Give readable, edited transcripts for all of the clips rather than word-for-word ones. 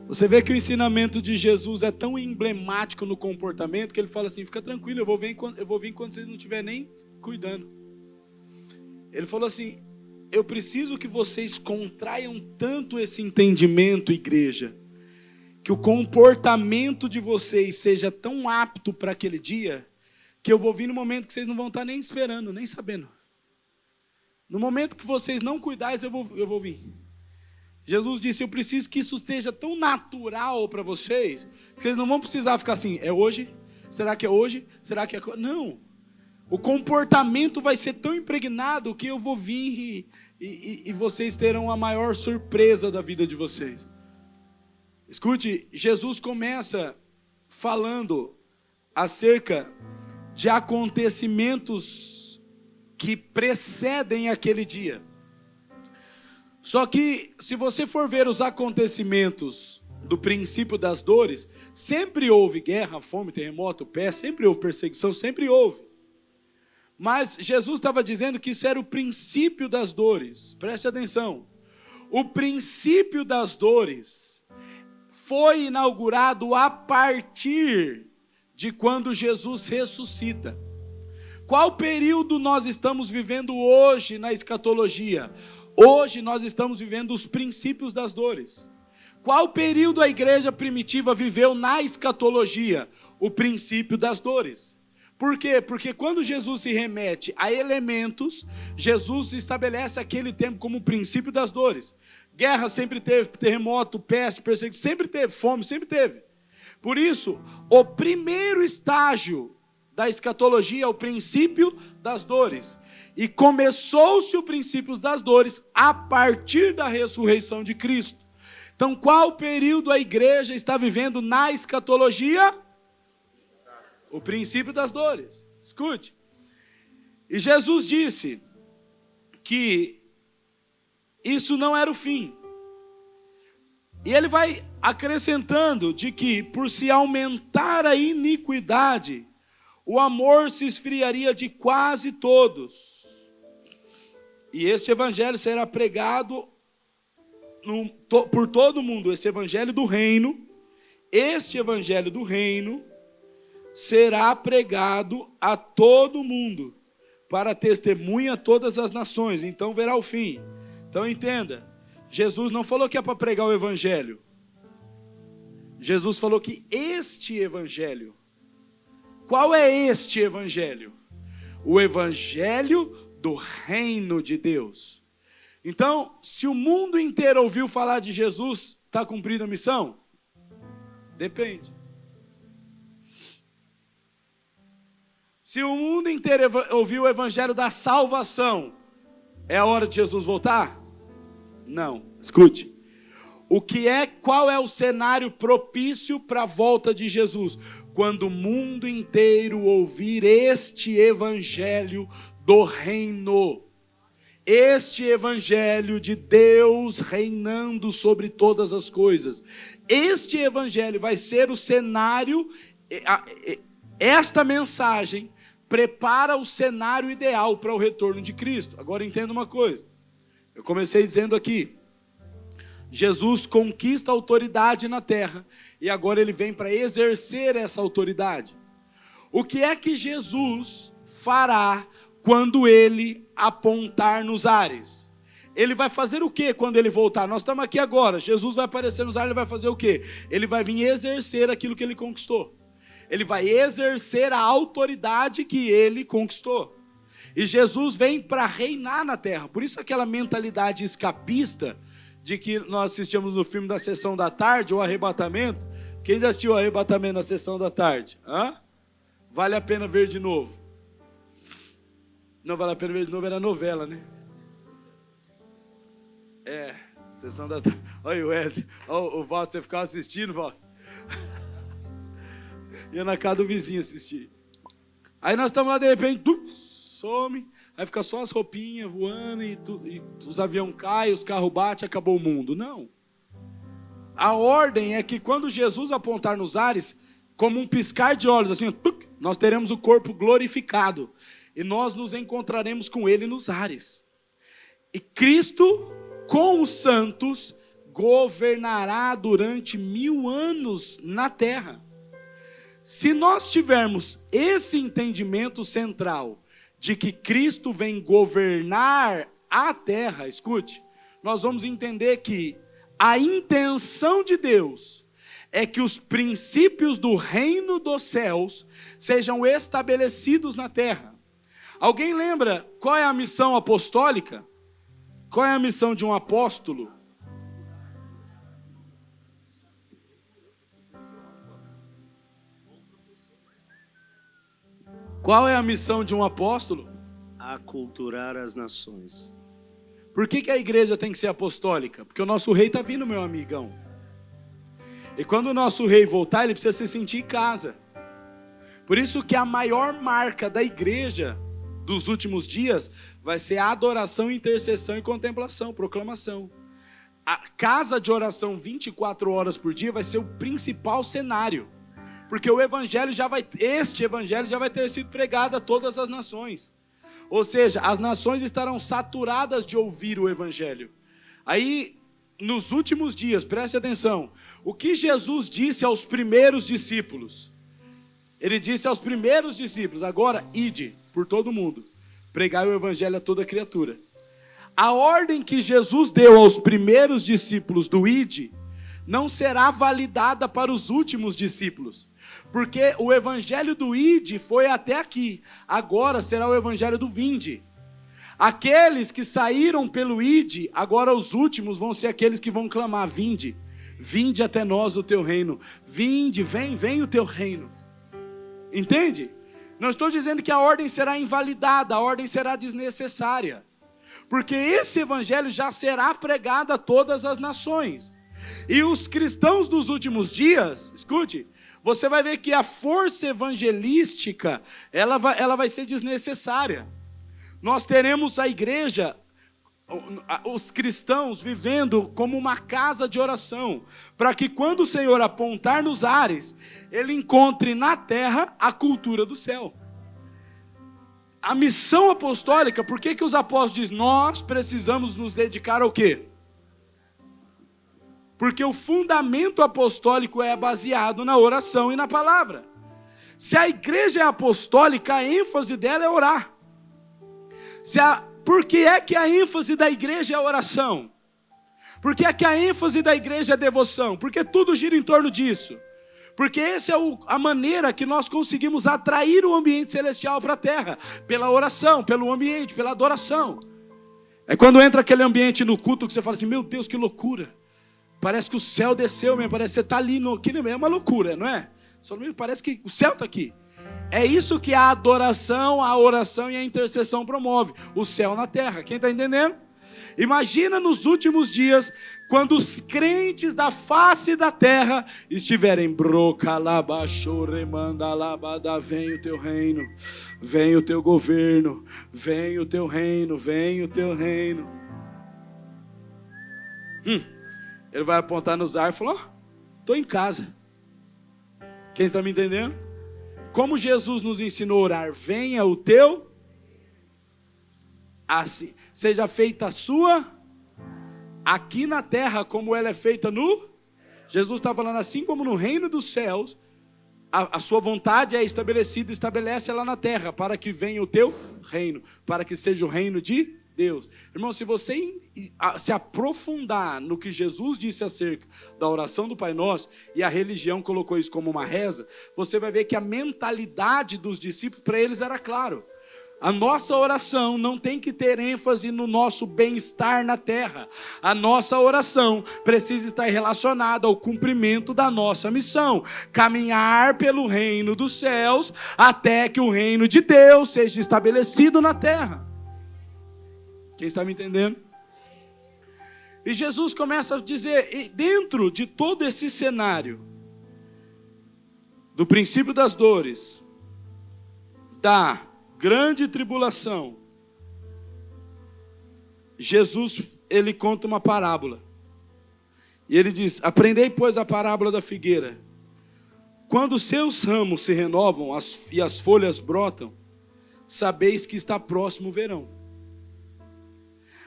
Você vê que o ensinamento de Jesus é tão emblemático no comportamento que ele fala assim, fica tranquilo, eu vou vir quando vocês não estiverem nem cuidando. Ele falou assim, eu preciso que vocês contraiam tanto esse entendimento, igreja, que o comportamento de vocês seja tão apto para aquele dia, que eu vou vir no momento que vocês não vão estar nem esperando, nem sabendo. No momento que vocês não cuidarem, eu vou vir. Jesus disse, eu preciso que isso seja tão natural para vocês, que vocês não vão precisar ficar assim, é hoje? Será que é hoje? Será que é... Não. O comportamento vai ser tão impregnado que eu vou vir e vocês terão a maior surpresa da vida de vocês. Escute, Jesus começa falando acerca de acontecimentos que precedem aquele dia. Só que, se você for ver os acontecimentos do princípio das dores, sempre houve guerra, fome, terremoto, peste, sempre houve perseguição, sempre houve. Mas Jesus estava dizendo que isso era o princípio das dores. Preste atenção. O princípio das dores foi inaugurado a partir de quando Jesus ressuscita. Qual período nós estamos vivendo hoje na escatologia? Hoje nós estamos vivendo os princípios das dores. Qual período a igreja primitiva viveu na escatologia? O princípio das dores. Por quê? Porque quando Jesus se remete a elementos, Jesus estabelece aquele tempo como o princípio das dores. Guerra sempre teve, terremoto, peste, perseguição, sempre teve, fome, sempre teve. Por isso, o primeiro estágio da escatologia é o princípio das dores. E começou-se o princípio das dores a partir da ressurreição de Cristo. Então, qual período a igreja está vivendo na escatologia? O princípio das dores. Escute. E Jesus disse que isso não era o fim. E ele vai acrescentando de que, por se aumentar a iniquidade, o amor se esfriaria de quase todos. E este evangelho será pregado por todo mundo. Esse evangelho do reino, este evangelho do reino será pregado a todo mundo, para testemunha a todas as nações. Então verá o fim. Então entenda, Jesus não falou que é para pregar o evangelho. Jesus falou que este evangelho. Qual é este evangelho? O evangelho do reino de Deus. Então, se o mundo inteiro ouviu falar de Jesus, está cumprida a missão? Depende. Se o mundo inteiro ouviu o evangelho da salvação, é a hora de Jesus voltar? Não. Escute. Qual é o cenário propício para a volta de Jesus? Quando o mundo inteiro ouvir este evangelho do reino. Este evangelho de Deus reinando sobre todas as coisas. Este evangelho vai ser o cenário, esta mensagem prepara o cenário ideal para o retorno de Cristo. Agora entenda uma coisa. Eu comecei dizendo aqui, Jesus conquista a autoridade na terra e agora ele vem para exercer essa autoridade. O que é que Jesus fará quando ele apontar nos ares? Ele vai fazer o que quando ele voltar? Nós estamos aqui agora, Jesus vai aparecer nos ares, ele vai fazer o que? Ele vai vir exercer aquilo que ele conquistou. Ele vai exercer a autoridade que ele conquistou. E Jesus vem para reinar na terra. Por isso aquela mentalidade escapista de que nós assistimos no filme da Sessão da Tarde, o Arrebatamento. Quem já assistiu o Arrebatamento na Sessão da Tarde? Vale a pena ver de novo. Não vale a pena ver de novo, era novela, né? Sessão da Tarde. Olha o Wesley, olha o Walter, você ficava assistindo, Walter? Ia na casa do vizinho assistir. Aí nós estamos lá, de repente, some, aí fica só as roupinhas voando e os aviões caem, os carros batem, acabou o mundo. Não. A ordem é que quando Jesus apontar nos ares, como um piscar de olhos, assim, nós teremos o corpo glorificado e nós nos encontraremos com ele nos ares. E Cristo, com os santos, governará durante 1000 anos na terra. Se nós tivermos esse entendimento central de que Cristo vem governar a terra, escute, nós vamos entender que a intenção de Deus é que os princípios do reino dos céus sejam estabelecidos na terra. Alguém lembra qual é a missão apostólica? Qual é a missão de um apóstolo? Qual é a missão de um apóstolo? Aculturar as nações. Por que a igreja tem que ser apostólica? Porque o nosso rei está vindo, meu amigão. E quando o nosso rei voltar, ele precisa se sentir em casa. Por isso que a maior marca da igreja dos últimos dias vai ser a adoração, intercessão e contemplação, proclamação. A casa de oração 24 horas por dia vai ser o principal cenário. Porque este evangelho já vai ter sido pregado a todas as nações. Ou seja, as nações estarão saturadas de ouvir o evangelho. Aí, nos últimos dias, preste atenção, o que Jesus disse aos primeiros discípulos? Ele disse aos primeiros discípulos, agora ide por todo mundo, pregai o evangelho a toda criatura. A ordem que Jesus deu aos primeiros discípulos do ide, não será validada para os últimos discípulos. Porque o evangelho do ide foi até aqui, agora será o evangelho do vinde. Aqueles que saíram pelo ide, agora os últimos vão ser aqueles que vão clamar, vinde, vinde até nós o teu reino, vinde, vem o teu reino. Entende? Não estou dizendo que a ordem será invalidada, a ordem será desnecessária. Porque esse evangelho já será pregado a todas as nações. E os cristãos dos últimos dias, escute, você vai ver que a força evangelística, ela vai ser desnecessária. Nós teremos a igreja, os cristãos vivendo como uma casa de oração, para que quando o Senhor apontar nos ares, Ele encontre na terra a cultura do céu. A missão apostólica, por que os apóstolos dizem, nós precisamos nos dedicar ao quê? Porque o fundamento apostólico é baseado na oração e na palavra. Se a igreja é apostólica, a ênfase dela é orar. Por que é que a ênfase da igreja é a oração? Por que é que a ênfase da igreja é a devoção? Porque tudo gira em torno disso. Porque essa é a maneira que nós conseguimos atrair o ambiente celestial para a terra. Pela oração, pelo ambiente, pela adoração. É quando entra aquele ambiente no culto que você fala assim, meu Deus, que loucura. Parece que o céu desceu mesmo, parece que você está ali, é uma loucura, não é? Só parece que o céu está aqui. É isso que a adoração, a oração e a intercessão promove, o céu na terra, quem está entendendo? Imagina nos últimos dias, quando os crentes da face da terra estiverem vem o teu reino, vem o teu governo, vem o teu reino, vem o teu reino. Ele vai apontar nos ares e falar, estou em casa. Quem está me entendendo? Como Jesus nos ensinou a orar, venha o teu, assim, seja feita a sua, aqui na terra como ela é feita no, Jesus está falando assim como no reino dos céus, a sua vontade é estabelecida, estabelece ela na terra, para que venha o teu reino, para que seja o reino de Deus. Irmão, se você se aprofundar no que Jesus disse acerca da oração do Pai Nosso, e a religião colocou isso como uma reza, você vai ver que a mentalidade dos discípulos, para eles era claro. A nossa oração não tem que ter ênfase no nosso bem-estar na terra. A nossa oração precisa estar relacionada ao cumprimento da nossa missão. Caminhar pelo reino dos céus, até que o reino de Deus seja estabelecido na terra. Quem está me entendendo? E Jesus começa a dizer, dentro de todo esse cenário, do princípio das dores, da grande tribulação, Jesus, ele conta uma parábola. E ele diz, aprendei, pois, a parábola da figueira. Quando seus ramos se renovam e as folhas brotam, sabeis que está próximo o verão.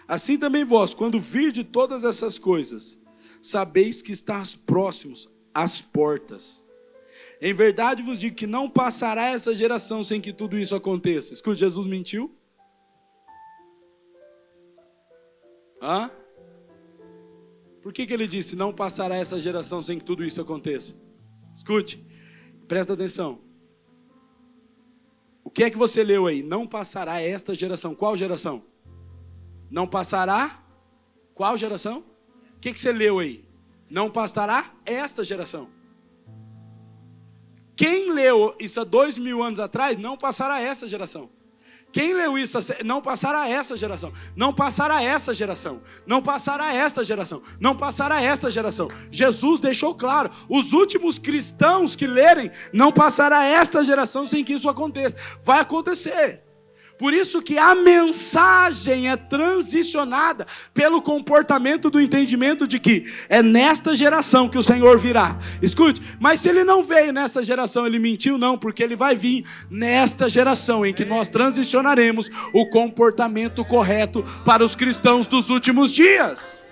Assim também vós, quando virdes todas essas coisas, sabeis que estás próximos às portas. Em verdade vos digo que não passará essa geração sem que tudo isso aconteça. Escute, Jesus mentiu? Hã? Por que ele disse, não passará essa geração sem que tudo isso aconteça? Escute, presta atenção. O que é que você leu aí? Não passará esta geração. Qual geração? Não passará? Qual geração? O que você leu aí? Não passará esta geração. Quem leu isso há 2000 anos atrás, não passará essa geração. Quem leu isso, não passará essa geração, não passará essa geração, não passará esta geração, não passará esta geração. Jesus deixou claro, os últimos cristãos que lerem, não passará esta geração sem que isso aconteça. Vai acontecer. Por isso que a mensagem é transicionada pelo comportamento do entendimento de que é nesta geração que o Senhor virá. Escute, mas se ele não veio nessa geração, ele mentiu? Não, porque ele vai vir nesta geração em que nós transicionaremos o comportamento correto para os cristãos dos últimos dias.